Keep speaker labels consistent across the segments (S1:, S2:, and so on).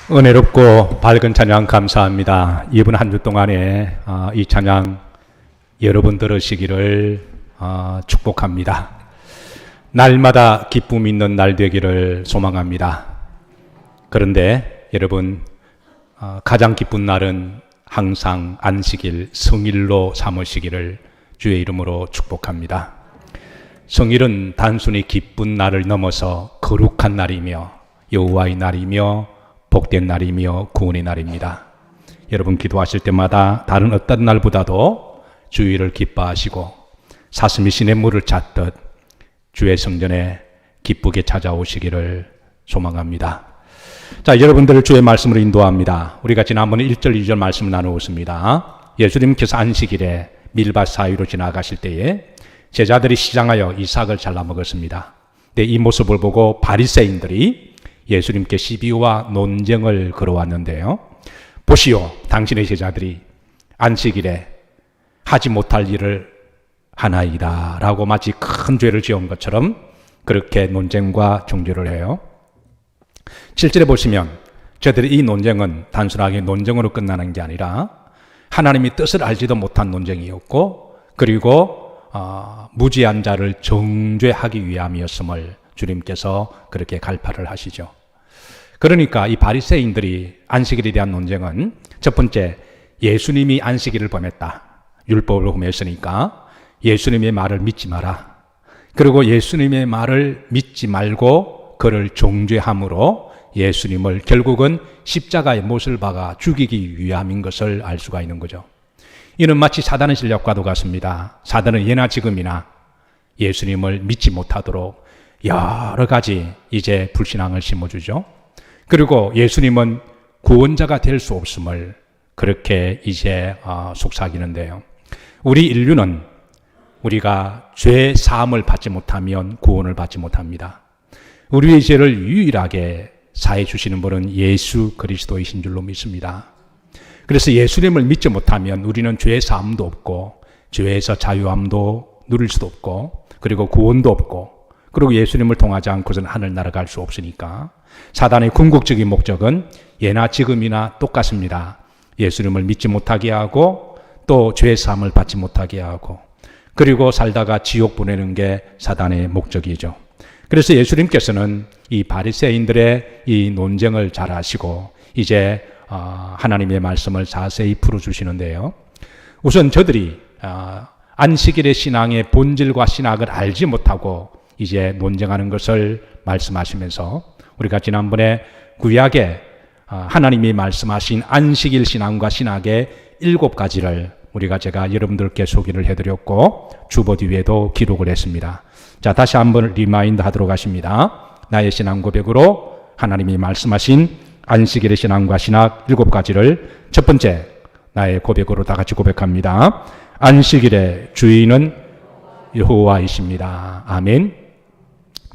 S1: 은혜롭고 밝은 찬양 감사합니다. 이번 한 주 동안에 이 찬양 여러분 들으시기를 축복합니다. 날마다 기쁨 있는 날 되기를 소망합니다. 그런데 여러분, 가장 기쁜 날은 항상 안식일, 성일로 삼으시기를 주의 이름으로 축복합니다. 성일은 단순히 기쁜 날을 넘어서 거룩한 날이며 여호와의 날이며 복된 날이며 구원의 날입니다. 여러분 기도하실 때마다 다른 어떤 날보다도 주의를 기뻐하시고 사슴이 시냇물을 찾듯 주의 성전에 기쁘게 찾아오시기를 소망합니다. 자, 여러분들을 주의 말씀으로 인도합니다. 우리가 지난번에 1절 2절 말씀을 나누었습니다. 예수님께서 안식일에 밀밭 사이로 지나가실 때에 제자들이 시장하여 이삭을 잘라 먹었습니다. 근데 이 모습을 보고 바리새인들이 예수님께 시비와 논쟁을 걸어왔는데요. 보시오, 당신의 제자들이 안식일에 하지 못할 일을 하나이다 라고 마치 큰 죄를 지은 것처럼 그렇게 논쟁과 정죄를 해요. 7절에 보시면 저들의 이 논쟁은 단순하게 논쟁으로 끝나는 게 아니라 하나님의 뜻을 알지도 못한 논쟁이었고, 그리고 무지한 자를 정죄하기 위함이었음을 주님께서 그렇게 갈파를 하시죠. 그러니까 이 바리새인들이 안식일에 대한 논쟁은 첫 번째, 예수님이 안식일을 범했다, 율법을 범했으니까 예수님의 말을 믿지 마라. 그리고 예수님의 말을 믿지 말고 그를 정죄함으로 예수님을 결국은 십자가의 못을 박아 죽이기 위함인 것을 알 수가 있는 거죠. 이는 마치 사단의 전략과도 같습니다. 사단은 예나 지금이나 예수님을 믿지 못하도록 여러 가지 이제 불신앙을 심어주죠. 그리고 예수님은 구원자가 될 수 없음을 그렇게 이제 속삭이는데요. 우리 인류는 우리가 죄 사함을 받지 못하면 구원을 받지 못합니다. 우리의 죄를 유일하게 사해 주시는 분은 예수 그리스도이신 줄로 믿습니다. 그래서 예수님을 믿지 못하면 우리는 죄 사함도 없고 죄에서 자유함도 누릴 수도 없고 그리고 구원도 없고, 그리고 예수님을 통하지 않고서는 하늘나라 갈 수 없으니까 사단의 궁극적인 목적은 예나 지금이나 똑같습니다. 예수님을 믿지 못하게 하고 또 죄 사함을 받지 못하게 하고 그리고 살다가 지옥 보내는 게 사단의 목적이죠. 그래서 예수님께서는 이 바리새인들의 이 논쟁을 잘 아시고 이제 하나님의 말씀을 자세히 풀어주시는데요. 우선 저들이 안식일의 신앙의 본질과 신학을 알지 못하고 이제 논쟁하는 것을 말씀하시면서 우리가 지난번에 구약에 하나님이 말씀하신 안식일 신앙과 신학의 7가지를 제가 여러분들께 소개를 해드렸고 주보 뒤에도 기록을 했습니다. 자, 다시 한번 리마인드 하도록 하십니다. 나의 신앙 고백으로 하나님이 말씀하신 안식일의 신앙과 신학 7가지를 첫 번째, 나의 고백으로 다 같이 고백합니다. 안식일의 주인은 여호와이십니다. 아멘.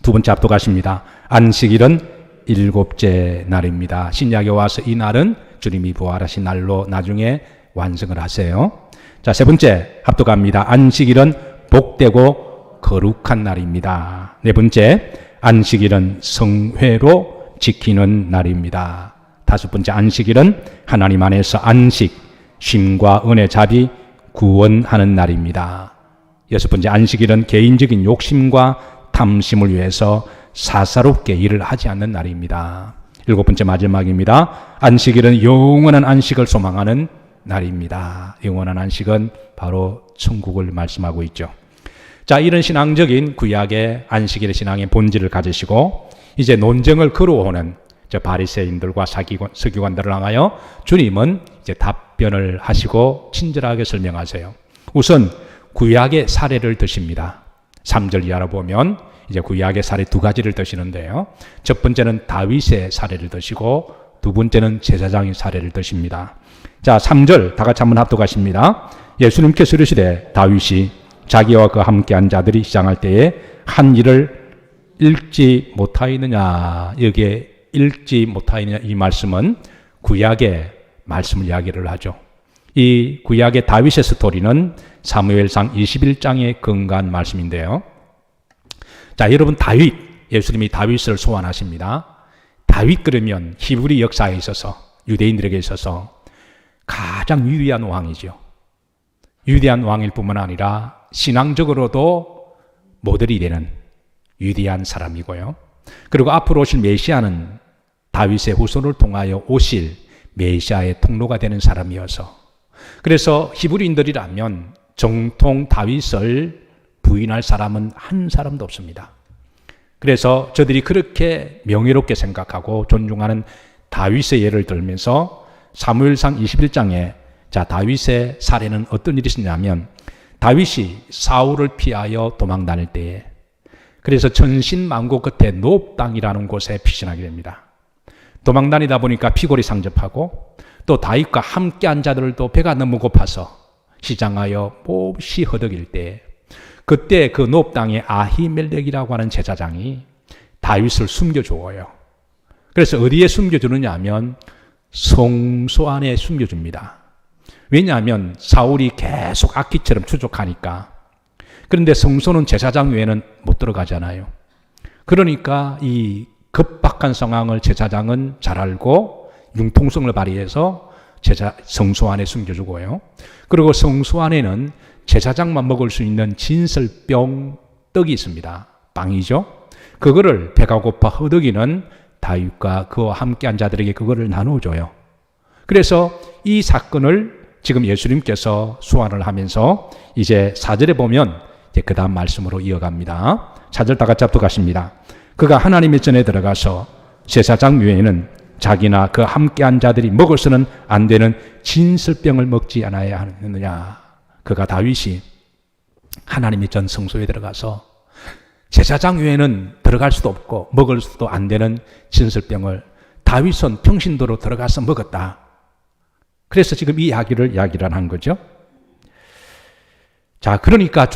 S1: 두 번째 합독하십니다. 안식일은 7째 날입니다. 신약에 와서 이 날은 주님이 부활하신 날로 나중에 완성을 하세요. 자, 세 번째 합독합니다. 안식일은 복되고 거룩한 날입니다. 네 번째, 안식일은 성회로 지키는 날입니다. 다섯 번째, 안식일은 하나님 안에서 안식, 쉼과 은혜 자비, 구원하는 날입니다. 여섯 번째, 안식일은 개인적인 욕심과 탐심을 위해서 사사롭게 일을 하지 않는 날입니다. 일곱 번째, 마지막입니다. 안식일은 영원한 안식을 소망하는 날입니다. 영원한 안식은 바로 천국을 말씀하고 있죠. 자, 이런 신앙적인 구약의 안식일의 신앙의 본질을 가지시고 이제 논쟁을 걸어오는 저 바리새인들과 서기관들을 향하여 주님은 이제 답변을 하시고 친절하게 설명하세요. 우선 구약의 사례를 드십니다. 3절 이하로 보면 이제 구약의 사례 2가지를 드시는데요. 첫 번째는 다윗의 사례를 드시고 두 번째는 제사장의 사례를 드십니다. 자, 3절 다 같이 한번 합독하십니다. 예수님께서 이르시되 다윗이 자기와 그 함께한 자들이 시장할 때에 한 일을 읽지 못하였느냐. 여기에 읽지 못하였느냐, 이 말씀은 구약의 말씀을 이야기를 하죠. 이 구약의 다윗의 스토리는 사무엘상 21장에 근거한 말씀인데요. 자, 여러분, 예수님이 다윗을 소환하십니다. 다윗 그러면 히브리 역사에 있어서 유대인들에게 있어서 가장 위대한 왕이죠. 위대한 왕일 뿐만 아니라 신앙적으로도 모델이 되는 위대한 사람이고요. 그리고 앞으로 오실 메시아는 다윗의 후손을 통하여 오실 메시아의 통로가 되는 사람이어서, 그래서 히브리인들이라면 정통 다윗을 부인할 사람은 한 사람도 없습니다. 그래서 저들이 그렇게 명예롭게 생각하고 존중하는 다윗의 예를 들면서 사무엘상 21장에 다윗의 사례는 어떤 일이 있었냐면, 다윗이 사울을 피하여 도망 다닐 때에, 그래서 천신만고 끝에 노업 땅이라는 곳에 피신하게 됩니다. 도망 다니다 보니까 피골이 상접하고 또 다윗과 함께한 자들도 배가 너무 고파서 시장하여 몹시 허덕일 때, 그때 그 노업 땅에 아히멜렉이라고 하는 제사장이 다윗을 숨겨주어요. 그래서 어디에 숨겨주느냐 하면 성소 안에 숨겨줍니다. 왜냐하면 사울이 계속 악기처럼 추적하니까. 그런데 성소는 제사장 외에는 못 들어가잖아요. 그러니까 이 급박한 상황을 제사장은 잘 알고 융통성을 발휘해서 성소 안에 숨겨주고요. 그리고 성소 안에는 제사장만 먹을 수 있는 진설병 떡이 있습니다. 빵이죠. 그거를 배가 고파 허덕이는 다윗과 그와 함께한 자들에게 그거를 나눠줘요. 그래서 이 사건을 지금 예수님께서 수완을 하면서 이제 4절에 보면 이제 그 다음 말씀으로 이어갑니다. 4절 다 같이 합독하십니다. 그가 하나님의 전에 들어가서 제사장 외에는 자기나 그 함께한 자들이 먹어서는 안 되는 진설병을 먹지 않아야 하느냐. 그가 다윗이 하나님의 전 성소에 들어가서 제사장 외에는 들어갈 수도 없고 먹을 수도 안 되는 진설병을 다윗은 평신도로 들어가서 먹었다. 그래서 지금 이 이야기를 한 거죠. 자, 그러니까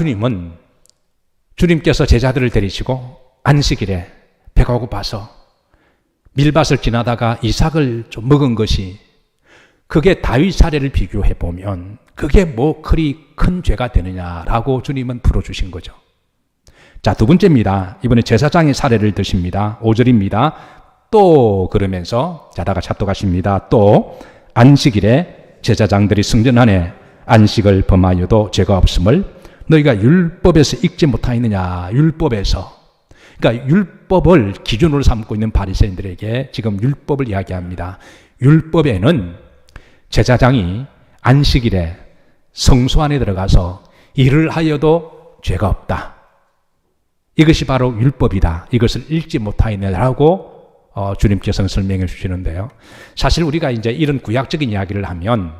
S1: 주님께서 제자들을 데리시고 안식일에 배가 고파서 밀밭을 지나다가 이삭을 좀 먹은 것이, 그게 다윗 사례를 비교해 보면 그게 뭐 그리 큰 죄가 되느냐라고 주님은 풀어주신 거죠. 자, 두 번째입니다. 이번에 제사장의 사례를 드십니다. 5절입니다. 또 그러면서 다 같이 합독하십니다. 또 안식일에 제사장들이 성전 안에 안식을 범하여도 죄가 없음을 너희가 율법에서 읽지 못하였느냐. 율법에서, 그러니까 율법을 기준으로 삼고 있는 바리새인들에게 지금 율법을 이야기합니다. 율법에는 제사장이 안식일에 성소 안에 들어가서 일을 하여도 죄가 없다. 이것이 바로 율법이다. 이것을 읽지 못하였느냐라고 주님께서는 설명해 주시는데요. 사실 우리가 이제 이런 구약적인 이야기를 하면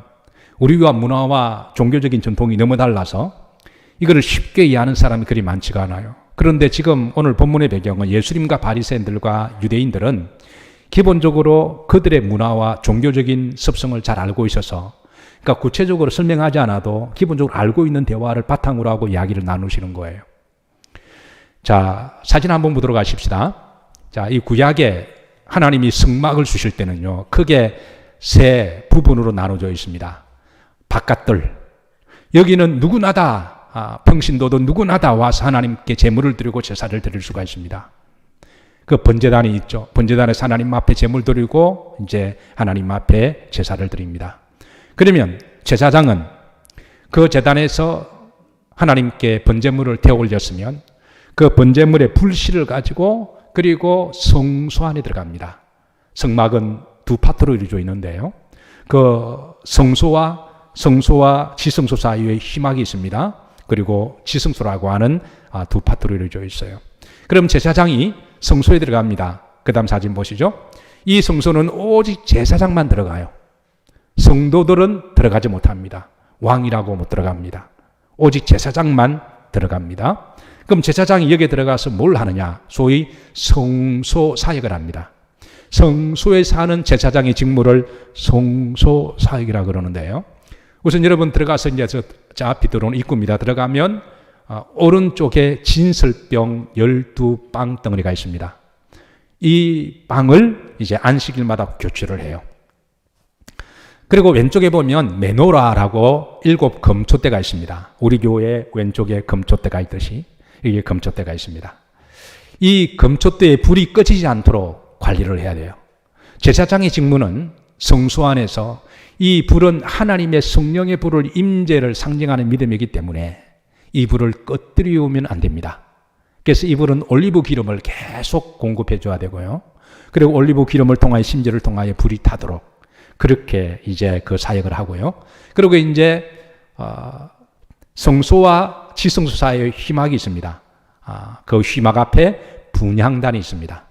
S1: 우리와 문화와 종교적인 전통이 너무 달라서 이거를 쉽게 이해하는 사람이 그리 많지가 않아요. 그런데 지금 오늘 본문의 배경은 예수님과 바리새인들과 유대인들은 기본적으로 그들의 문화와 종교적인 습성을 잘 알고 있어서, 그러니까 구체적으로 설명하지 않아도 기본적으로 알고 있는 대화를 바탕으로 하고 이야기를 나누시는 거예요. 자, 사진 한번 보도록 하십시다. 자, 이 구약에 하나님이 성막을 주실 때는요, 크게 세 부분으로 나눠져 있습니다. 바깥들, 여기는 누구나 다, 평신도도 누구나 다 와서 하나님께 제물을 드리고 제사를 드릴 수가 있습니다. 그 번제단이 있죠. 번제단에서 하나님 앞에 제물 드리고 이제 하나님 앞에 제사를 드립니다. 그러면 제사장은 그 제단에서 하나님께 번제물을 태워 올렸으면 그 번제물의 불씨를 가지고 그리고 성소 안에 들어갑니다. 성막은 두 파트로 이루어져 있는데요. 그 성소와 지성소 사이에 희막이 있습니다. 그리고 지성소라고 하는 두 파트로 이루어져 있어요. 그럼 제사장이 성소에 들어갑니다. 그 다음 사진 보시죠. 이 성소는 오직 제사장만 들어가요. 성도들은 들어가지 못합니다. 왕이라고 못 들어갑니다. 오직 제사장만 들어갑니다. 그럼 제사장이 여기에 들어가서 뭘 하느냐? 소위 성소 사역을 합니다. 성소에 사는 제사장의 직무를 성소 사역이라고 그러는데요. 우선 여러분 들어가서 이제 저 앞이 들어오는 입구입니다. 들어가면 오른쪽에 진설병 12빵 덩어리가 있습니다. 이 빵을 이제 안식일마다 교체를 해요. 그리고 왼쪽에 보면 메노라라고 7 금초대가 있습니다. 우리 교회 왼쪽에 금초대가 있듯이 여기에 금초대가 있습니다. 이 금초대에 불이 꺼지지 않도록 관리를 해야 돼요. 제사장의 직무는 성소 안에서 이 불은 하나님의 성령의 불을 임재를 상징하는 믿음이기 때문에 이 불을 꺼뜨리우면 안 됩니다. 그래서 이 불은 올리브 기름을 계속 공급해 줘야 되고요. 그리고 올리브 기름을 통하여 심지를 통하여 불이 타도록 그렇게 이제 그 사역을 하고요. 그리고 이제 성소와 지성소 사이에 휘막이 있습니다. 그 휘막 앞에 분향단이 있습니다.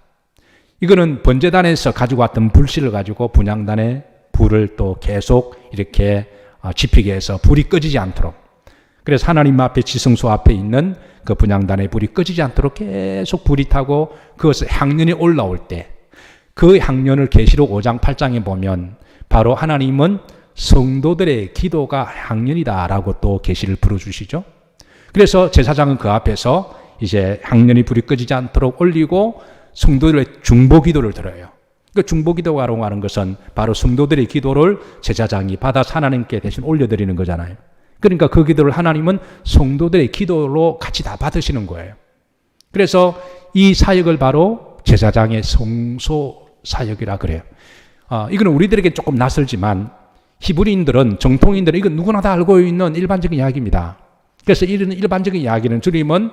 S1: 이거는 번제단에서 가지고 왔던 불씨를 가지고 분향단에 불을 또 계속 이렇게 지피게 해서 불이 꺼지지 않도록, 그래서 하나님 앞에 지성소 앞에 있는 그 분향단에 불이 꺼지지 않도록 계속 불이 타고 그것을 향연이 올라올 때 그 향연을 계시록 5장 8장에 보면 바로 하나님은 성도들의 기도가 향연이다라고 또 계시를 풀어주시죠. 그래서 제사장은 그 앞에서 이제 향연이 불이 꺼지지 않도록 올리고 성도들의 중보기도를 드려요. 그 중보기도라고 하는 것은 바로 성도들의 기도를 제사장이 받아서 하나님께 대신 올려드리는 거잖아요. 그러니까 그 기도를 하나님은 성도들의 기도로 같이 다 받으시는 거예요. 그래서 이 사역을 바로 제사장의 성소 사역이라 그래요. 이거는 우리들에게 조금 낯설지만 히브리인들은, 정통인들은 이건 누구나 다 알고 있는 일반적인 이야기입니다. 그래서 이런 일반적인 이야기는 주님은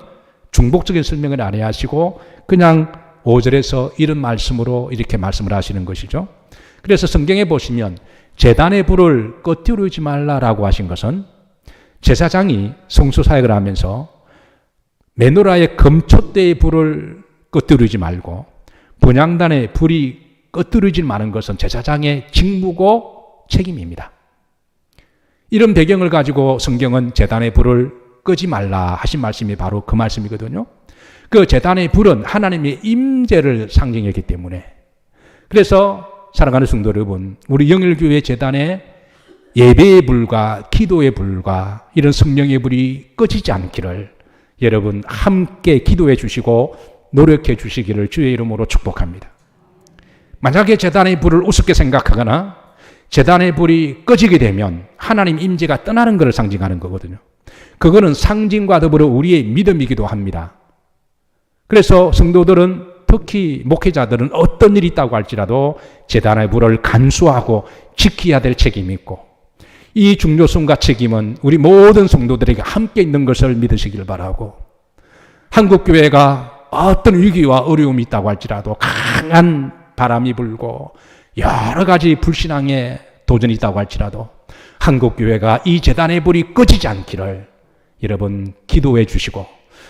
S1: 중복적인 설명을 안 하시고 그냥 5절에서 이런 말씀으로 이렇게 말씀을 하시는 것이죠. 그래서 성경에 보시면 제단의 불을 꺼뜨리지 말라라고 하신 것은 제사장이 성소 사역을 하면서 메노라의 금촛대의 불을 꺼뜨리지 말고 분향단의 불이 꺼뜨리지 마는 것은 제사장의 직무고 책임입니다. 이런 배경을 가지고 성경은 제단의 불을 끄지 말라 하신 말씀이 바로 그 말씀이거든요. 그 제단의 불은 하나님의 임재를 상징했기 때문에, 그래서 사랑하는 성도 여러분, 우리 영일교회 제단의 예배의 불과 기도의 불과 이런 성령의 불이 꺼지지 않기를 여러분 함께 기도해 주시고 노력해 주시기를 주의 이름으로 축복합니다. 만약에 제단의 불을 우습게 생각하거나 제단의 불이 꺼지게 되면 하나님 임재가 떠나는 것을 상징하는 거거든요. 그거는 상징과 더불어 우리의 믿음이기도 합니다. 그래서 성도들은, 특히 목회자들은 어떤 일이 있다고 할지라도 제단의 불을 간수하고 지켜야 될 책임이 있고, 이 중요성과 책임은 우리 모든 성도들에게 함께 있는 것을 믿으시길 바라고, 한국교회가 어떤 위기와 어려움이 있다고 할지라도, 강한 바람이 불고 여러 가지 불신앙의 도전이 있다고 할지라도 한국교회가 이 제단의 불이 꺼지지 않기를 여러분 기도해 주시고,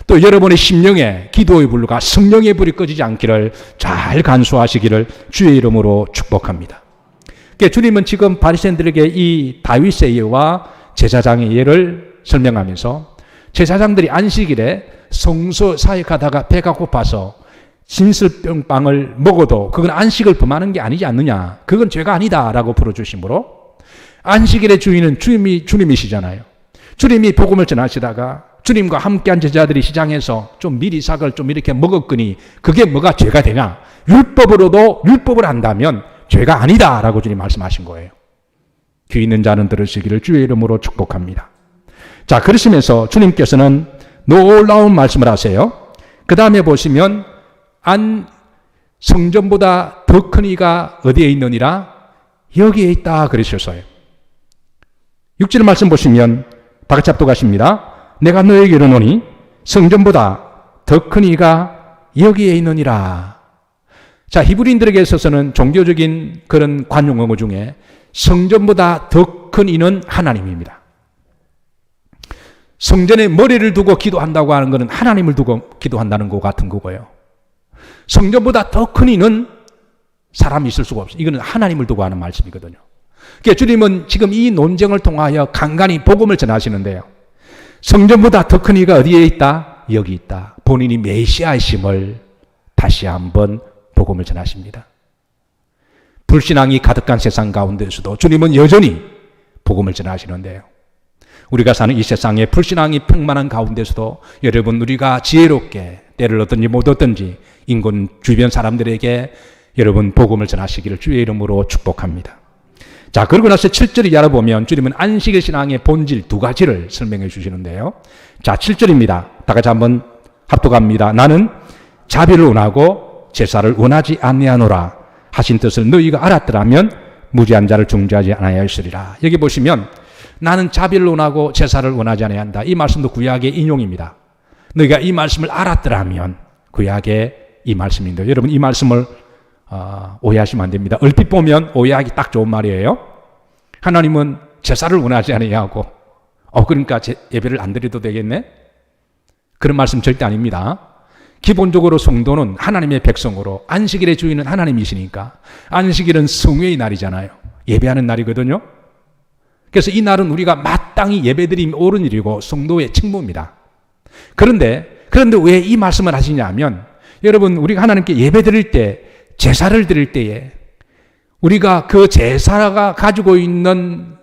S1: 또 여러분의 심령에 기도의 불과 성령의 불이 꺼지지 않기를 잘 간수하시기를 주의 이름으로 축복합니다. 그러니까 주님은 지금 바리새인들에게 이 다윗의 예와 제사장의 예를 설명하면서 제사장들이 안식일에 성소 사역하다가 배가 고파서 진설병빵을 먹어도 그건 안식을 범하는 게 아니지 않느냐, 그건 죄가 아니다라고 풀어주심으로, 안식일의 주인은 주님이시잖아요. 주님이 복음을 전하시다가 주님과 함께한 제자들이 시장에서 좀 미리삭을 좀 이렇게 먹었거니 그게 뭐가 죄가 되냐? 율법으로도 율법을 한다면 죄가 아니다라고 주님 말씀하신 거예요. 귀 있는 자는 들으시기를 주의 이름으로 축복합니다. 자, 그러시면서 주님께서는 놀라운 말씀을 하세요. 그 다음에 보시면 성전보다 더 큰 이가 어디에 있느니라? 여기에 있다 그러셨어요. 6절 말씀 보시면 바깥 합독하십니다. 내가 너에게 이르노니 성전보다 더 큰 이가 여기에 있느니라. 자, 히브리인들에게 있어서는 종교적인 그런 관용어 중에 성전보다 더 큰 이는 하나님입니다. 성전에 머리를 두고 기도한다고 하는 것은 하나님을 두고 기도한다는 것 같은 거고요. 성전보다 더 큰 이는 사람이 있을 수가 없어요. 이거는 하나님을 두고 하는 말씀이거든요. 그러니까 주님은 지금 이 논쟁을 통하여 간간히 복음을 전하시는데요. 성전보다 더 큰 이가 어디에 있다? 여기 있다. 본인이 메시아이심을 다시 한번 복음을 전하십니다. 불신앙이 가득한 세상 가운데서도 주님은 여전히 복음을 전하시는데요. 우리가 사는 이 세상에 불신앙이 평만한 가운데서도 여러분, 우리가 지혜롭게 때를 얻든지 못 얻든지 인근 주변 사람들에게 여러분 복음을 전하시기를 주의 이름으로 축복합니다. 자, 그러고 나서 7절 이하를 보면 주님은 안식일 신앙의 본질 두 가지를 설명해 주시는데요. 자, 7절입니다. 다 같이 한번 합독합니다. 나는 자비를 원하고 제사를 원하지 아니하노라. 하신 뜻을 너희가 알았더라면 무죄한 자를 중죄하지 아니하였으리라. 여기 보시면 나는 자비를 원하고 제사를 원하지 아니한다. 이 말씀도 구약의 인용입니다. 너희가 이 말씀을 알았더라면, 구약의 이 말씀인데 여러분 이 말씀을 오해하시면 안 됩니다. 얼핏 보면 오해하기 딱 좋은 말이에요. 하나님은 제사를 원하지 아니하고 그러니까 예배를 안 드려도 되겠네? 그런 말씀 절대 아닙니다. 기본적으로 성도는 하나님의 백성으로 안식일의 주인은 하나님이시니까 안식일은 성회의 날이잖아요. 예배하는 날이거든요. 그래서 이 날은 우리가 마땅히 예배드리면 옳은 일이고 성도의 책무입니다. 그런데 왜 이 말씀을 하시냐 하면 여러분 우리가 하나님께 예배드릴 때 제사를 드릴 때에 우리가 그 제사가 가지고 있는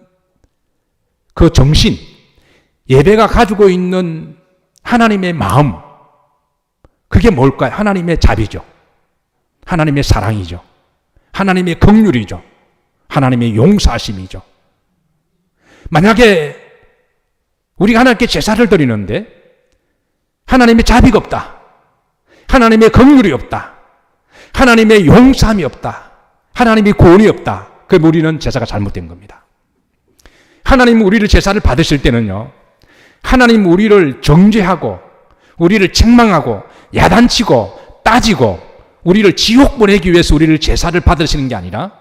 S1: 그 정신, 예배가 가지고 있는 하나님의 마음, 그게 뭘까요? 하나님의 자비죠. 하나님의 사랑이죠. 하나님의 긍휼이죠. 하나님의 용서하심이죠. 만약에 우리가 하나님께 제사를 드리는데 하나님의 자비가 없다, 하나님의 긍휼이 없다, 하나님의 용서함이 없다, 하나님의 구원이 없다, 그럼 우리는 제사가 잘못된 겁니다. 하나님 우리를 제사를 받으실 때는요, 하나님 우리를 정죄하고 우리를 책망하고 야단치고 따지고 우리를 지옥 보내기 위해서 우리를 제사를 받으시는 게 아니라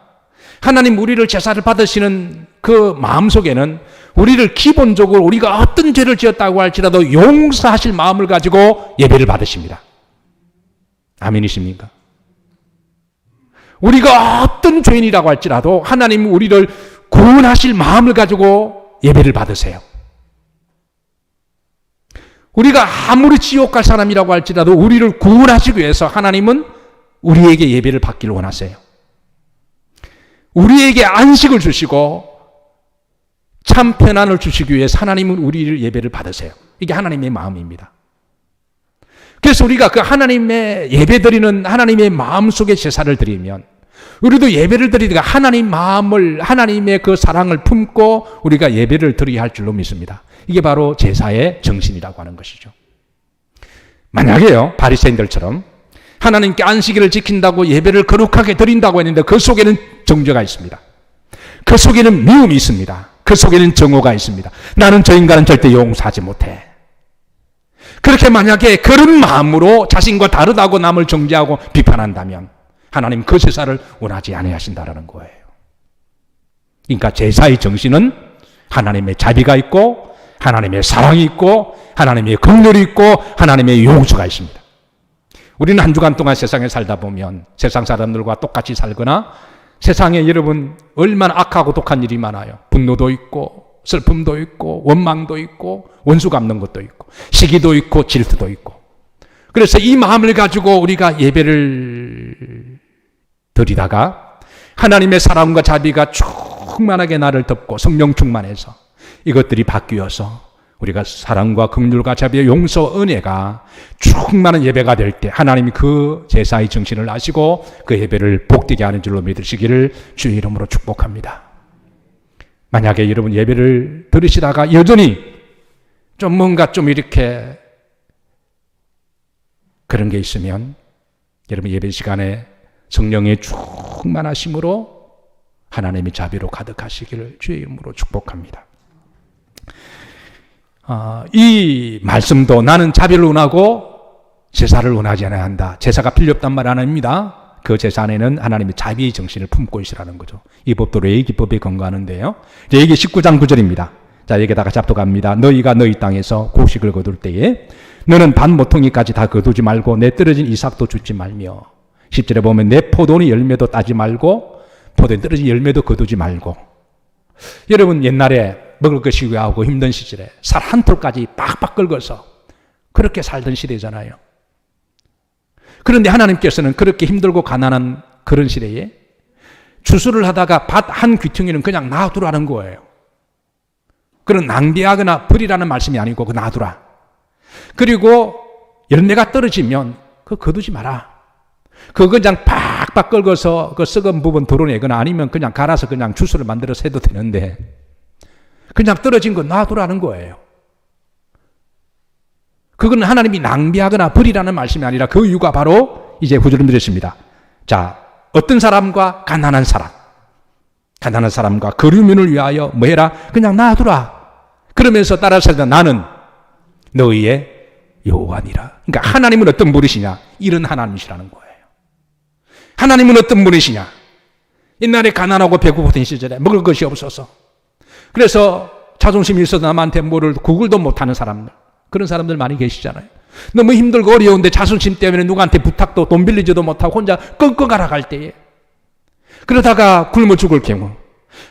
S1: 하나님 우리를 제사를 받으시는 그 마음속에는 우리를 기본적으로 우리가 어떤 죄를 지었다고 할지라도 용서하실 마음을 가지고 예배를 받으십니다. 아멘이십니까? 우리가 어떤 죄인이라고 할지라도 하나님 우리를 구원하실 마음을 가지고 예배를 받으세요. 우리가 아무리 지옥 갈 사람이라고 할지라도 우리를 구원하시기 위해서 하나님은 우리에게 예배를 받기를 원하세요. 우리에게 안식을 주시고 참 편안을 주시기 위해서 하나님은 우리를 예배를 받으세요. 이게 하나님의 마음입니다. 그래서 우리가 그 하나님의 예배 드리는 하나님의 마음 속에 제사를 드리면 우리도 예배를 드리다가 하나님 마음을, 하나님의 그 사랑을 품고 우리가 예배를 드려야 할 줄로 믿습니다. 이게 바로 제사의 정신이라고 하는 것이죠. 만약에요, 바리새인들처럼 하나님께 안식일을 지킨다고 예배를 거룩하게 드린다고 했는데 그 속에는 정죄가 있습니다. 그 속에는 미움이 있습니다. 그 속에는 정오가 있습니다. 나는 저 인간은 절대 용서하지 못해. 그렇게 만약에 그런 마음으로 자신과 다르다고 남을 정죄하고 비판한다면 하나님 그 제사를 원하지 아니하신다라는 거예요. 그러니까 제사의 정신은 하나님의 자비가 있고 하나님의 사랑이 있고 하나님의 긍휼이 있고 하나님의 용서가 있습니다. 우리는 한 주간 동안 세상에 살다 보면 세상 사람들과 똑같이 살거나 세상에 여러분 얼마나 악하고 독한 일이 많아요. 분노도 있고 슬픔도 있고 원망도 있고 원수 갚는 것도 있고 시기도 있고 질투도 있고. 그래서 이 마음을 가지고 우리가 예배를 드리다가 하나님의 사랑과 자비가 충만하게 나를 덮고 성령 충만해서 이것들이 바뀌어서 우리가 사랑과 긍휼과 자비의 용서 은혜가 충만한 예배가 될 때 하나님이 그 제사의 정신을 아시고 그 예배를 복되게 하는 줄로 믿으시기를 주의 이름으로 축복합니다. 만약에 여러분 예배를 들으시다가 여전히 좀 뭔가 좀 이렇게 그런 게 있으면 여러분 예배 시간에 성령의 충만하심으로 하나님의 자비로 가득하시기를 주의 이름으로 축복합니다. 이 말씀도 나는 자비를 원하고 제사를 원하지 않아야 한다. 제사가 필요 없단 말 아닙니다. 그 제사 안에는 하나님의 자비의 정신을 품고 있으라는 거죠. 이 법도 레위기법에 근거하는데요. 레위기 19장 9절입니다. 자, 여기다가 잡도갑니다. 너희가 너희 땅에서 곡식을 거둘 때에 너는 반 모퉁이까지 다 거두지 말고 내 떨어진 이삭도 줍지 말며 10절에 보면 내 포도니 열매도 따지 말고 포도에 떨어진 열매도 거두지 말고. 여러분 옛날에 먹을 것이 귀하고 힘든 시절에 살 한 톨까지 빡빡 긁어서 그렇게 살던 시대잖아요. 그런데 하나님께서는 그렇게 힘들고 가난한 그런 시대에 추수를 하다가 밭 한 귀퉁이는 그냥 놔두라는 거예요. 그런 낭비하거나 버리라는 말씀이 아니고 그 놔두라. 그리고 열매가 떨어지면 그거 거두지 마라. 그거 그냥 팍팍 긁어서 그 썩은 부분 덜어내거나 아니면 그냥 갈아서 그냥 주스를 만들어서 해도 되는데 그냥 떨어진 거 놔두라는 거예요. 그건 하나님이 낭비하거나 버리라는 말씀이 아니라 그 이유가 바로 이제 구절을 드렸습니다. 자, 어떤 사람과 가난한 사람. 가난한 사람과 거류민을 위하여 뭐 해라? 그냥 놔두라. 그러면서 따라서 나는 너희의 여호와니라. 그러니까 하나님은 어떤 분이시냐? 이런 하나님이시라는 거예요. 하나님은 어떤 분이시냐? 옛날에 가난하고 배고프던 시절에 먹을 것이 없어서 그래서 자존심이 있어도 남한테 뭐를 구걸도 못하는 사람들, 그런 사람들 많이 계시잖아요. 너무 힘들고 어려운데 자존심 때문에 누구한테 부탁도 돈 빌리지도 못하고 혼자 끙끙 앓아갈 때에, 그러다가 굶어 죽을 경우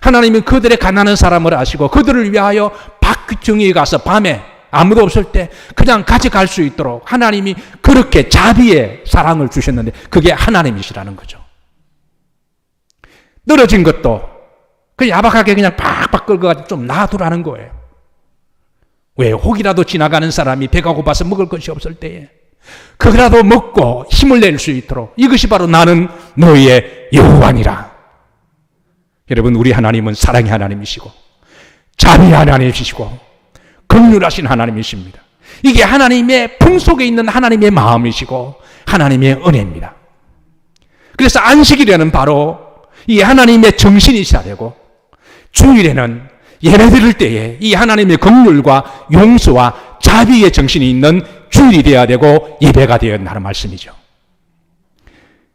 S1: 하나님은 그들의 가난한 사람을 아시고 그들을 위하여 박귀청에 가서 밤에 아무도 없을 때 그냥 가져갈 수 있도록 하나님이 그렇게 자비의 사랑을 주셨는데, 그게 하나님이시라는 거죠. 떨어진 것도 그 야박하게 그냥 팍팍 긁어가지고 좀 놔두라는 거예요. 왜? 혹이라도 지나가는 사람이 배가 고파서 먹을 것이 없을 때에 그거라도 먹고 힘을 낼 수 있도록, 이것이 바로 나는 너희의 여호와니라. 여러분, 우리 하나님은 사랑의 하나님이시고 자비의 하나님이시고 긍휼하신 하나님이십니다. 이게 하나님의 품속에 있는 하나님의 마음이시고 하나님의 은혜입니다. 그래서 안식일에는 바로 이 하나님의 정신이셔야 되고, 주일에는 예배 드릴 때에 이 하나님의 긍휼과 용서와 자비의 정신이 있는 주일이 되어야 되고 예배가 되어야 한다는 말씀이죠.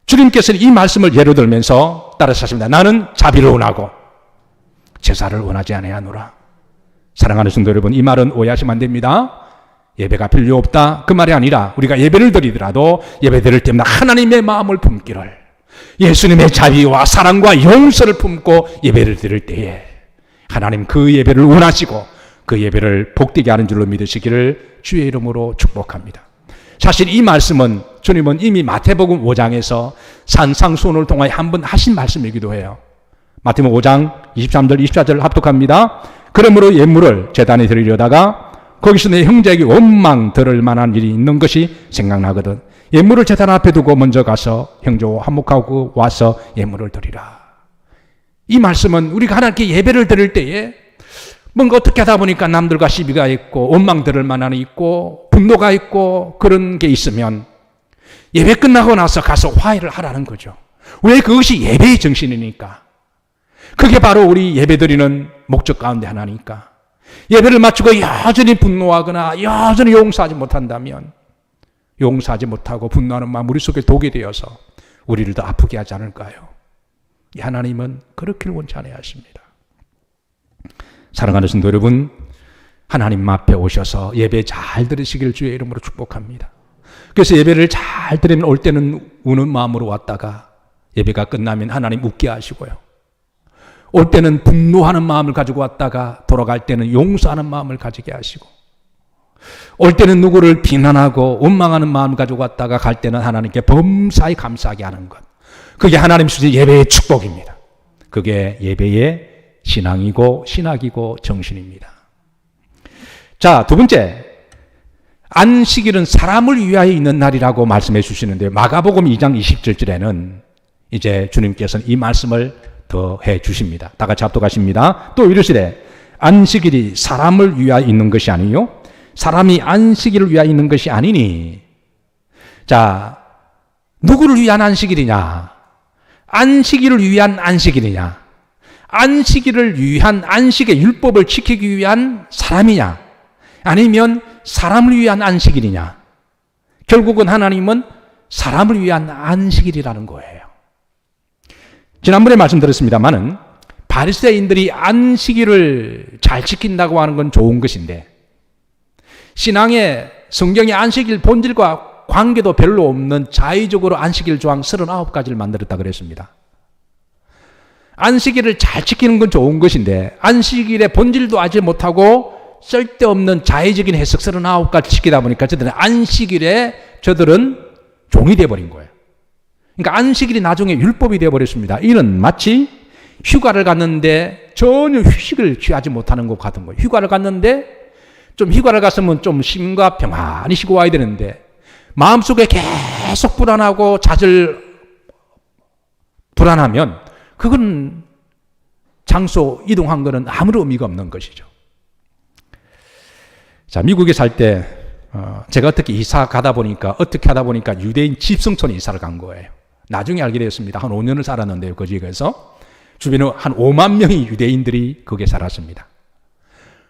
S1: 주님께서는 이 말씀을 예로 들면서 따라서 하십니다. 나는 자비를 원하고 제사를 원하지 아니하노라. 사랑하는 성도 여러분, 이 말은 오해하시면 안 됩니다. 예배가 필요 없다, 그 말이 아니라 우리가 예배를 드리더라도 예배 드릴 때마다 하나님의 마음을 품기를, 예수님의 자비와 사랑과 용서를 품고 예배를 드릴 때에 하나님 그 예배를 원하시고 그 예배를 복되게 하는 줄로 믿으시기를 주의 이름으로 축복합니다. 사실 이 말씀은 주님은 이미 마태복음 5장에서 산상수훈을 통하여 한번 하신 말씀이기도 해요. 마태복음 5장 23절 24절 합독합니다. 그러므로 예물을 제단에 드리려다가 거기서 내 형제에게 원망 들을 만한 일이 있는 것이 생각나거든. 예물을 제단 앞에 두고 먼저 가서 형제와 화목하고 와서 예물을 드리라. 이 말씀은 우리가 하나님께 예배를 드릴 때에 뭔가 어떻게 하다 보니까 남들과 시비가 있고 원망 들을 만한 일이 있고 분노가 있고 그런 게 있으면 예배 끝나고 나서 가서 화해를 하라는 거죠. 왜? 그것이 예배의 정신이니까. 그게 바로 우리 예배 드리는 목적 가운데 하나니까. 예배를 마치고 여전히 분노하거나 여전히 용서하지 못한다면, 용서하지 못하고 분노하는 마음 우리 속에 독이 되어서 우리를 더 아프게 하지 않을까요? 이 하나님은 그렇기를 원치 아니하십니다. 사랑하는 성도 여러분, 하나님 앞에 오셔서 예배 잘 들으시길 주의 이름으로 축복합니다. 그래서 예배를 잘 드리면 올 때는 우는 마음으로 왔다가 예배가 끝나면 하나님 웃게 하시고요. 올 때는 분노하는 마음을 가지고 왔다가 돌아갈 때는 용서하는 마음을 가지게 하시고, 올 때는 누구를 비난하고 원망하는 마음을 가지고 왔다가 갈 때는 하나님께 범사에 감사하게 하는 것, 그게 하나님 주신 예배의 축복입니다. 그게 예배의 신앙이고 신학이고 정신입니다. 자, 두 번째, 안식일은 사람을 위하여 있는 날이라고 말씀해 주시는데요. 마가복음 2장 27절에는 이제 주님께서는 이 말씀을 더 해 주십니다. 다 같이 합독하십니다. 또 이르시되 안식일이 사람을 위하여 있는 것이 아니요 사람이 안식일을 위하여 있는 것이 아니니. 자, 누구를 위한 안식일이냐? 안식일을 위한 안식일이냐? 안식일을 위한 안식의 율법을 지키기 위한 사람이냐? 아니면 사람을 위한 안식일이냐? 결국은 하나님은 사람을 위한 안식일이라는 거예요. 지난번에 말씀드렸습니다마는 바리새인들이 안식일을 잘 지킨다고 하는 건 좋은 것인데, 신앙의 성경의 안식일 본질과 관계도 별로 없는 자의적으로 안식일 조항 39가지를 만들었다 그랬습니다. 안식일을 잘 지키는 건 좋은 것인데 안식일의 본질도 알지 못하고 쓸데없는 자의적인 해석 39가지 지키다 보니까 저들은 종이 되어버린 거예요. 그러니까 안식일이 나중에 율법이 되어버렸습니다. 이는 마치 휴가를 갔는데 전혀 휴식을 취하지 못하는 것 같은 거예요. 휴가를 갔는데 좀 휴가를 갔으면 좀 쉼과 평안히 쉬고 와야 되는데 마음속에 계속 불안하고 불안하면 그건 장소 이동한 거는 아무런 의미가 없는 것이죠. 자, 미국에 살 때 제가 어떻게 이사 가다 보니까 유대인 집성촌에 이사를 간 거예요. 나중에 알게 되었습니다. 한 5년을 살았는데요. 그 지역에서 주변에 한 5만 명의 유대인들이 거기에 살았습니다.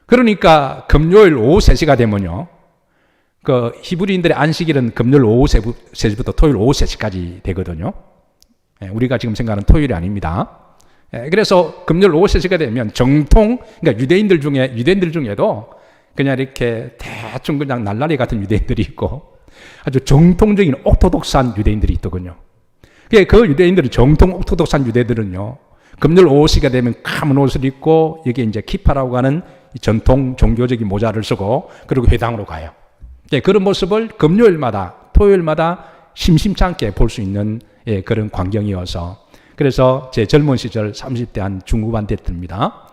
S1: 그러니까 금요일 오후 3시가 되면요, 그 히브리인들의 안식일은 금요일 오후 3시부터 토요일 오후 3시까지 되거든요. 우리가 지금 생각하는 토요일이 아닙니다. 그래서 금요일 오후 3시가 되면 정통, 그러니까 유대인들 중에도 그냥 이렇게 대충 그냥 날라리 같은 유대인들이 있고 아주 정통적인 옥토독스한 유대인들이 있더군요. 그 유대인들은 정통 옥토독스한 유대들은요, 금요일 오후 5시가 되면 까만 옷을 입고 여기 이제 키파라고 하는 전통 종교적인 모자를 쓰고 그리고 회당으로 가요. 그런 모습을 금요일마다 토요일마다 심심치 않게 볼 수 있는 그런 광경이어서, 그래서 제 젊은 시절 30대 한 중후반 때입니다.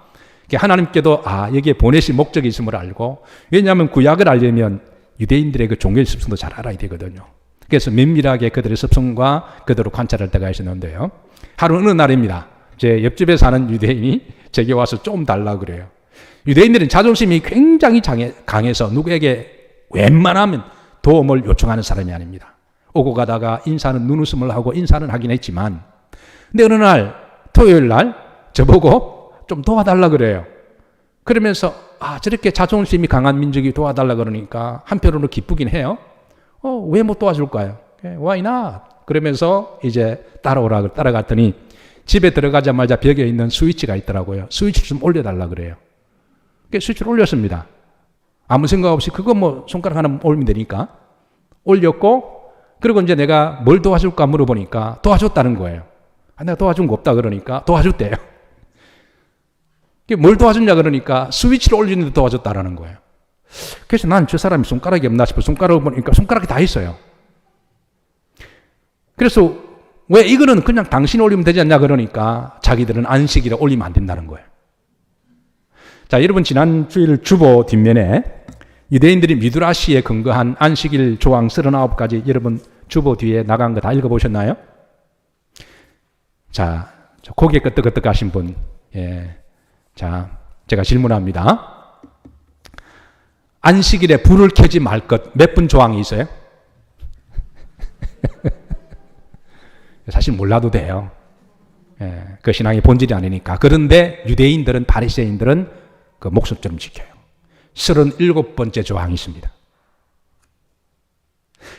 S1: 하나님께도 여기에 보내실 목적이 있음을 알고, 왜냐하면 구약을 알려면 유대인들의 그 종교의 습성도 잘 알아야 되거든요. 그래서 면밀하게 그들의 습성과 그들을 관찰할 때가 있었는데요. 하루 어느 날입니다. 제 옆집에 사는 유대인이 제게 와서 좀 달라 그래요. 유대인들은 자존심이 굉장히 강해서 누구에게 웬만하면 도움을 요청하는 사람이 아닙니다. 오고 가다가 인사는 눈웃음을 하고 인사는 하긴 했지만, 근데 어느 날 토요일 날 저보고 좀 도와달라 그래요. 그러면서 저렇게 자존심이 강한 민족이 도와달라 그러니까 한편으로 기쁘긴 해요. 왜 못 도와줄까요? Why not? 그러면서 이제 따라갔더니 집에 들어가자마자 벽에 있는 스위치가 있더라고요. 스위치를 좀 올려달라 그래요. 스위치를 올렸습니다. 아무 생각 없이 그거 뭐 손가락 하나 올리면 되니까 올렸고, 그리고 이제 내가 뭘 도와줄까 물어보니까 도와줬다는 거예요. 내가 도와준 거 없다 그러니까 도와줬대요. 뭘 도와줬냐 그러니까 스위치를 올리는데 도와줬다라는 거예요. 그래서 난 저 사람이 손가락이 없나 싶어 손가락을 보니까 손가락이 다 있어요. 그래서 왜 이거는 그냥 당신이 올리면 되지 않냐 그러니까 자기들은 안식일에 올리면 안 된다는 거예요. 자, 여러분 지난 주일 주보 뒷면에 유대인들이 미드라시에 근거한 안식일 조항 39가지 여러분 주보 뒤에 나간 거 다 읽어보셨나요? 자, 고개 끄덕끄덕 하신 분, 자, 제가 질문합니다. 안식일에 불을 켜지 말 것 몇 분 조항이 있어요? 사실 몰라도 돼요. 그 신앙의 본질이 아니니까. 그런데 유대인들은, 바리새인들은 그 목숨처럼 지켜요. 37번째 조항이 있습니다.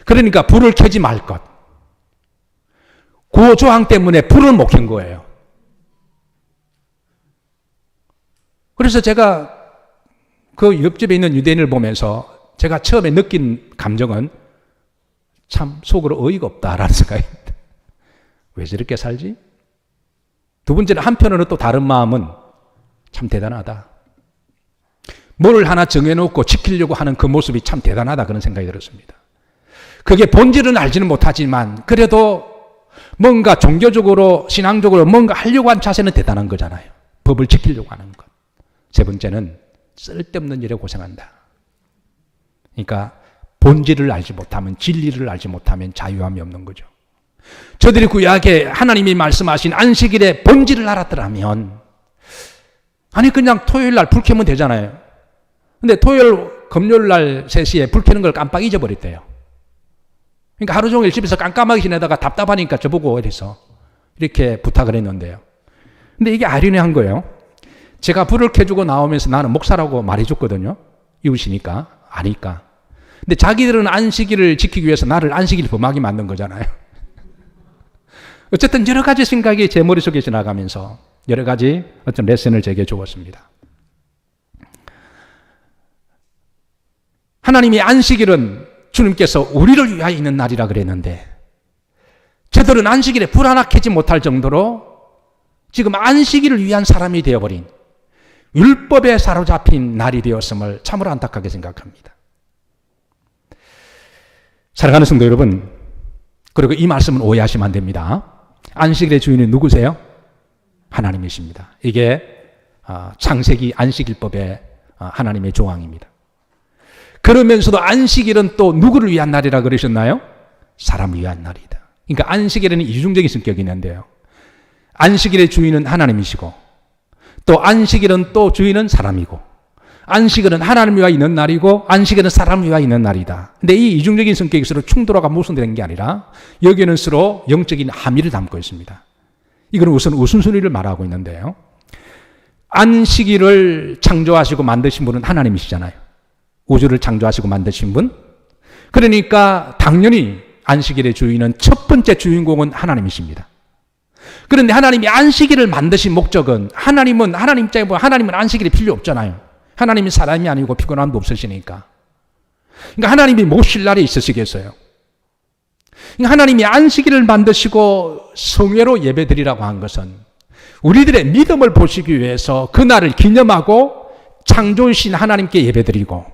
S1: 그러니까 불을 켜지 말 것. 그 조항 때문에 불을 못 켠 거예요. 그래서 제가 그 옆집에 있는 유대인을 보면서 제가 처음에 느낀 감정은 참 속으로 어이가 없다라는 생각입니다. 왜 저렇게 살지? 두 번째는 한편으로는 또 다른 마음은 참 대단하다. 뭘 하나 정해놓고 지키려고 하는 그 모습이 참 대단하다 그런 생각이 들었습니다. 그게 본질은 알지는 못하지만 그래도 뭔가 종교적으로 신앙적으로 뭔가 하려고 한 자세는 대단한 거잖아요. 법을 지키려고 하는 것. 세 번째는 쓸데없는 일에 고생한다. 그러니까 본질을 알지 못하면, 진리를 알지 못하면 자유함이 없는 거죠. 저들이 구약에 하나님이 말씀하신 안식일의 본질을 알았더라면, 아니 그냥 토요일 날 불 켜면 되잖아요. 근데 금요일 날 3시에 불 켜는 걸 깜빡 잊어버렸대요. 그러니까 하루 종일 집에서 깜깜하게 지내다가 답답하니까 저보고 이래서 이렇게 부탁을 했는데요. 근데 이게 아이러니한 거예요. 제가 불을 켜주고 나오면서 나는 목사라고 말해줬거든요. 이웃이니까, 아니까. 근데 자기들은 안식일을 지키기 위해서 나를 안식일 범하게 만든 거잖아요. 어쨌든 여러 가지 생각이 제 머릿속에 지나가면서 여러 가지 어떤 레슨을 제게 주었습니다. 하나님이 안식일은 주님께서 우리를 위하여 있는 날이라 그랬는데 저들은 안식일에 불 하나 켜지 못할 정도로 지금 안식일을 위한 사람이 되어버린 율법에 사로잡힌 날이 되었음을 참으로 안타깝게 생각합니다. 사랑하는 성도 여러분, 그리고 이 말씀은 오해하시면 안 됩니다. 안식일의 주인은 누구세요? 하나님이십니다. 이게 창세기 안식일법의 하나님의 조항입니다. 그러면서도 안식일은 또 누구를 위한 날이라 그러셨나요? 사람을 위한 날이다. 그러니까 안식일에는 이중적인 성격이 있는데요. 안식일의 주인은 하나님이시고 또 안식일은 또 주인은 사람이고 안식일은 하나님을 위하여 있는 날이고 안식일은 사람을 위하여 있는 날이다. 근데 이 이중적인 성격이 서로 충돌하고 모순되는 게 아니라 여기에는 서로 영적인 함의를 담고 있습니다. 이건 우선 우선순위를 말하고 있는데요. 안식일을 창조하시고 만드신 분은 하나님이시잖아요. 우주를 창조하시고 만드신 분. 그러니까 당연히 안식일의 주인은 첫 번째 주인공은 하나님이십니다. 그런데 하나님이 안식일을 만드신 목적은 하나님 입장에 보면 하나님은 안식일이 필요 없잖아요. 하나님이 사람이 아니고 피곤함도 없으시니까. 그러니까 하나님이 못 쉴 날이 있으시겠어요. 그러니까 하나님이 안식일을 만드시고 성회로 예배드리라고 한 것은 우리들의 믿음을 보시기 위해서 그날을 기념하고 창조이신 하나님께 예배드리고,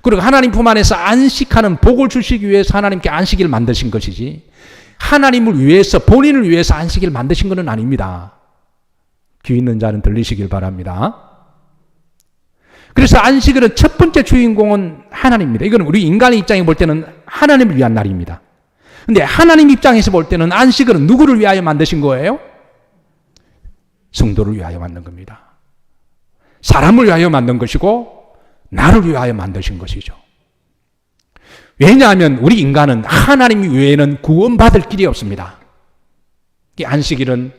S1: 그리고 하나님 품 안에서 안식하는 복을 주시기 위해서 하나님께 안식일을 만드신 것이지, 하나님을 위해서, 본인을 위해서 안식일을 만드신 것은 아닙니다. 귀 있는 자는 들리시길 바랍니다. 그래서 안식일은 첫 번째 주인공은 하나님입니다. 이건 우리 인간의 입장에 볼 때는 하나님을 위한 날입니다. 근데 하나님 입장에서 볼 때는 안식일은 누구를 위하여 만드신 거예요? 성도를 위하여 만든 겁니다. 사람을 위하여 만든 것이고 나를 위하여 만드신 것이죠. 왜냐하면 우리 인간은 하나님 외에는 구원받을 길이 없습니다. 이 안식일은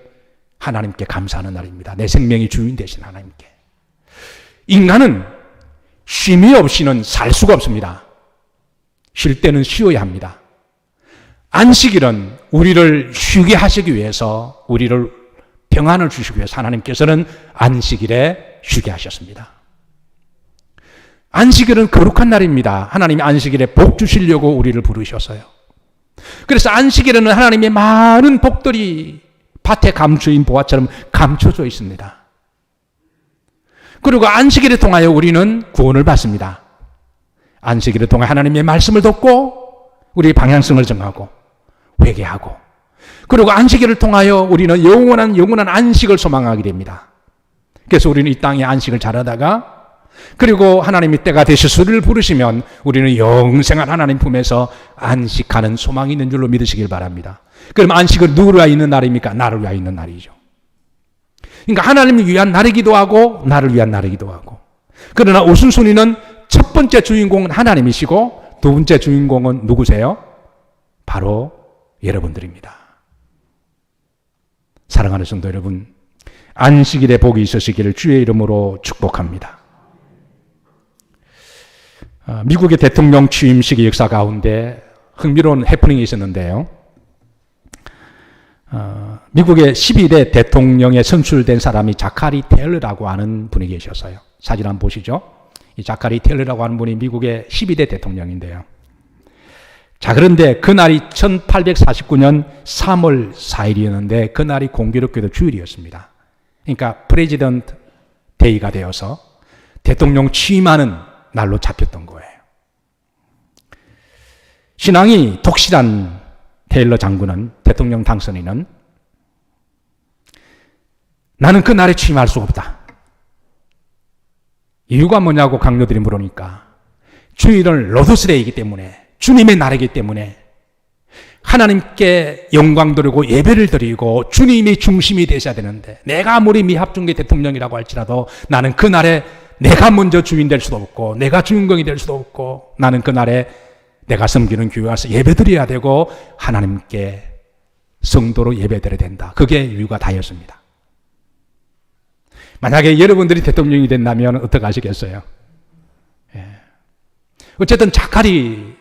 S1: 하나님께 감사하는 날입니다. 내 생명의 주인 되신 하나님께. 인간은 쉼이 없이는 살 수가 없습니다. 쉴 때는 쉬어야 합니다. 안식일은 우리를 쉬게 하시기 위해서, 우리를 평안을 주시기 위해서 하나님께서는 안식일에 쉬게 하셨습니다. 안식일은 거룩한 날입니다. 하나님이 안식일에 복 주시려고 우리를 부르셨어요. 그래서 안식일에는 하나님의 많은 복들이 밭에 감추인 보화처럼 감춰져 있습니다. 그리고 안식일을 통하여 우리는 구원을 받습니다. 안식일을 통해 하나님의 말씀을 듣고 우리의 방향성을 정하고 회개하고, 그리고 안식일을 통하여 우리는 영원한 안식을 소망하게 됩니다. 그래서 우리는 이 땅에 안식을 잘하다가, 그리고 하나님이 때가 되셔서 우리를 부르시면 우리는 영생한 하나님 품에서 안식하는 소망이 있는 줄로 믿으시길 바랍니다. 그럼 안식은 누구를 위하여 있는 날입니까? 나를 위하여 있는 날이죠. 그러니까 하나님을 위한 날이기도 하고 나를 위한 날이기도 하고. 그러나 우선순위는 첫 번째 주인공은 하나님이시고 두 번째 주인공은 누구세요? 바로 여러분들입니다. 사랑하는 성도 여러분, 안식일에 복이 있으시기를 주의 이름으로 축복합니다. 미국의 대통령 취임식의 역사 가운데 흥미로운 해프닝이 있었는데요. 미국의 12대 대통령에 선출된 사람이 자카리 테일러라고 하는 분이 계셨어요. 사진 한번 보시죠. 이 자카리 테일러라고 하는 분이 미국의 12대 대통령인데요. 자, 그런데 그날이 1849년 3월 4일이었는데 그날이 공교롭게도 주일이었습니다. 그러니까 프레지던트 데이가 되어서 대통령 취임하는 날로 잡혔던 거예요. 신앙이 독실한 테일러 장군은, 대통령 당선인은, 나는 그 날에 취임할 수가 없다. 이유가 뭐냐고 강요들이 물으니까 주일은 로드스데이이기 때문에, 주님의 날이기 때문에 하나님께 영광 드리고 예배를 드리고 주님이 중심이 되셔야 되는데, 내가 아무리 미합중의 대통령이라고 할지라도 나는 그 날에 내가 먼저 주인 될 수도 없고 내가 주인공이 될 수도 없고, 나는 그날에 내가 섬기는 교회 와서 예배드려야 되고 하나님께 성도로 예배드려야 된다. 그게 이유가 다였습니다. 만약에 여러분들이 대통령이 된다면 어떻게 하시겠어요? 어쨌든 자카리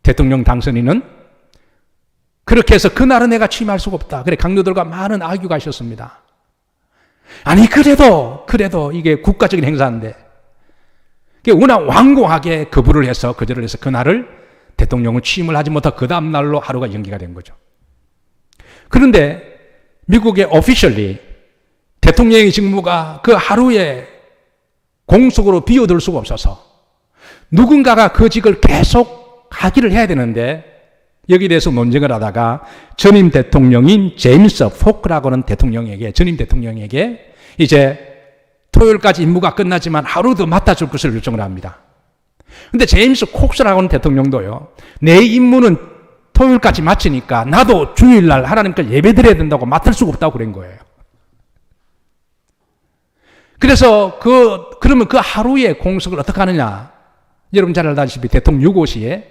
S1: 대통령 당선인은 그렇게 해서 그날은 내가 취임할 수가 없다. 그래 강요들과 많은 악유가 있었습니다. 아니 그래도 이게 국가적인 행사인데 워낙 완고하게 거부를 해서, 거절을 해서 그날을 대통령을 취임을 하지 못하고 그 다음 날로 하루가 연기가 된 거죠. 그런데 미국의 오피셜리 대통령의 직무가 그 하루에 공석으로 비워둘 수가 없어서 누군가가 그 직을 계속 하기를 해야 되는데, 여기에 대해서 논쟁을 하다가 전임 대통령인 제임스 포크라고는 전임 대통령에게 이제 토요일까지 임무가 끝나지만 하루 더 맡아줄 것을 요청을 합니다. 근데 제임스 콕스라고는 대통령도요, 내 임무는 토요일까지 마치니까 나도 주일날 하나님께 예배드려야 된다고 맡을 수가 없다고 그런 거예요. 그래서 그러면 그 하루의 공석을 어떻게 하느냐? 여러분 잘 알다시피 대통령 6호시에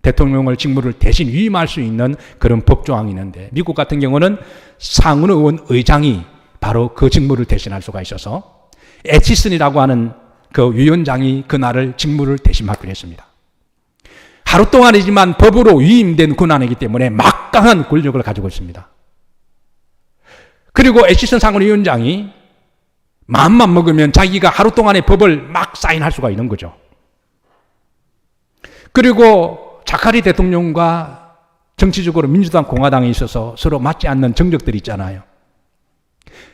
S1: 대통령을 직무를 대신 위임할 수 있는 그런 법조항이 있는데, 미국 같은 경우는 상원의원 의장이 바로 그 직무를 대신할 수가 있어서 애치슨이라고 하는 그 위원장이 그날을 직무를 대신 맡기로 했습니다. 하루 동안이지만 법으로 위임된 권한이기 때문에 막강한 권력을 가지고 있습니다. 그리고 애치슨 상원위원장이 마음만 먹으면 자기가 하루 동안의 법을 막 사인할 수가 있는 거죠. 그리고 자카리 대통령과 정치적으로 민주당 공화당에 있어서 서로 맞지 않는 정적들이 있잖아요.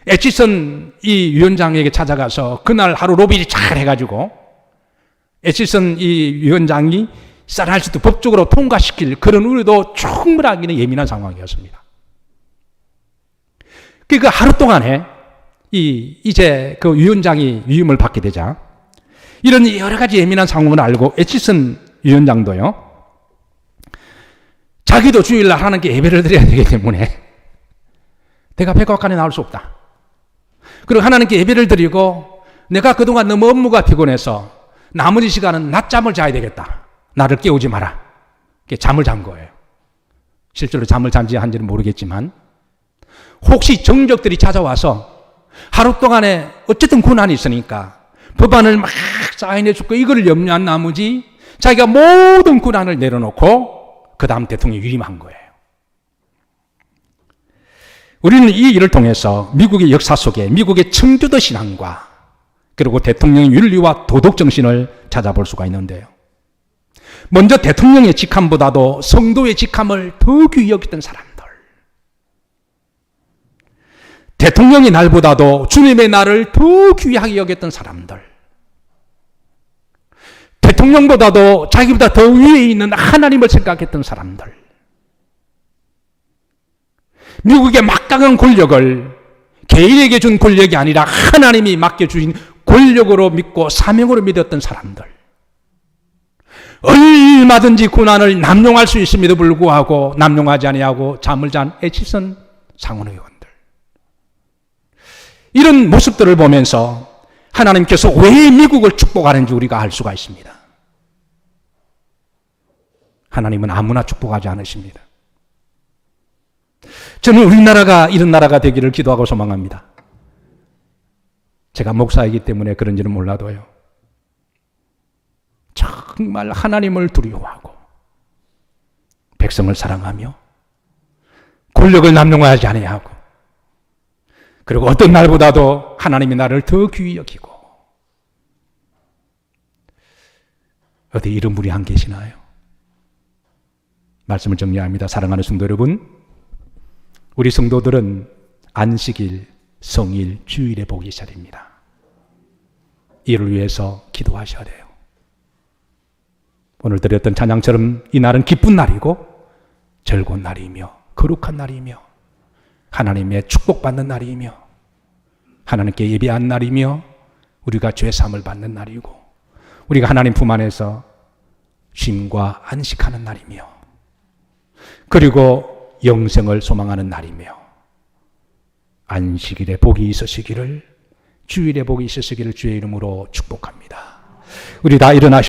S1: 애치슨 이 위원장에게 찾아가서 그날 하루 로비를 잘 해가지고 애치슨 이 위원장이 사라할수도 법적으로 통과시킬 그런 우려도 충분하기는 예민한 상황이었습니다. 그 하루 동안에 이제 그 위원장이 위임을 받게 되자 이런 여러 가지 예민한 상황을 알고 애치슨 위원장도요, 자기도 주일날 하나님께 예배를 드려야 되기 때문에 내가 백악관에 나올 수 없다. 그리고 하나님께 예배를 드리고 내가 그동안 너무 업무가 피곤해서 나머지 시간은 낮잠을 자야 되겠다. 나를 깨우지 마라. 잠을 잔 거예요. 실제로 잠을 잔지 한지는 모르겠지만 혹시 정적들이 찾아와서 하루 동안에 어쨌든 고난이 있으니까 법안을 막 사인해 줄거 이거를 염려한 나머지 자기가 모든 고난을 내려놓고 그 다음 대통령이 위임한 거예요. 우리는 이 일을 통해서 미국의 역사 속에 미국의 청교도 신앙과 그리고 대통령의 윤리와 도덕 정신을 찾아볼 수가 있는데요. 먼저 대통령의 직함보다도 성도의 직함을 더 귀히 여겼던 사람들, 대통령의 날보다도 주님의 날을 더 귀하게 여겼던 사람들, 대통령보다도 자기보다 더 위에 있는 하나님을 생각했던 사람들, 미국의 막강한 권력을 개인에게 준 권력이 아니라 하나님이 맡겨주신 권력으로 믿고 사명으로 믿었던 사람들, 얼마든지 고난을 남용할 수 있음에도 불구하고 남용하지 아니하고 잠을 잔 애치슨 상원의원들, 이런 모습들을 보면서 하나님께서 왜 미국을 축복하는지 우리가 알 수가 있습니다. 하나님은 아무나 축복하지 않으십니다. 저는 우리나라가 이런 나라가 되기를 기도하고 소망합니다. 제가 목사이기 때문에 그런지는 몰라도요, 정말 하나님을 두려워하고 백성을 사랑하며 권력을 남용하지 아니하고 그리고 어떤 날보다도 하나님이 나를 더 귀히 여기고, 어디 이런 분이 안 계시나요? 말씀을 정리합니다. 사랑하는 성도 여러분, 우리 성도들은 안식일, 성일, 주일의 복이 자리입니다. 이를 위해서 기도하셔야 돼요. 오늘 드렸던 찬양처럼 이 날은 기쁜 날이고 즐거운 날이며 거룩한 날이며 하나님의 축복받는 날이며 하나님께 예배한 날이며 우리가 죄사함을 받는 날이고 우리가 하나님 품 안에서 쉼과 안식하는 날이며 그리고 영생을 소망하는 날이며 안식일에 복이 있으시기를, 주일에 복이 있으시기를 주의 이름으로 축복합니다. 우리 다 일어나시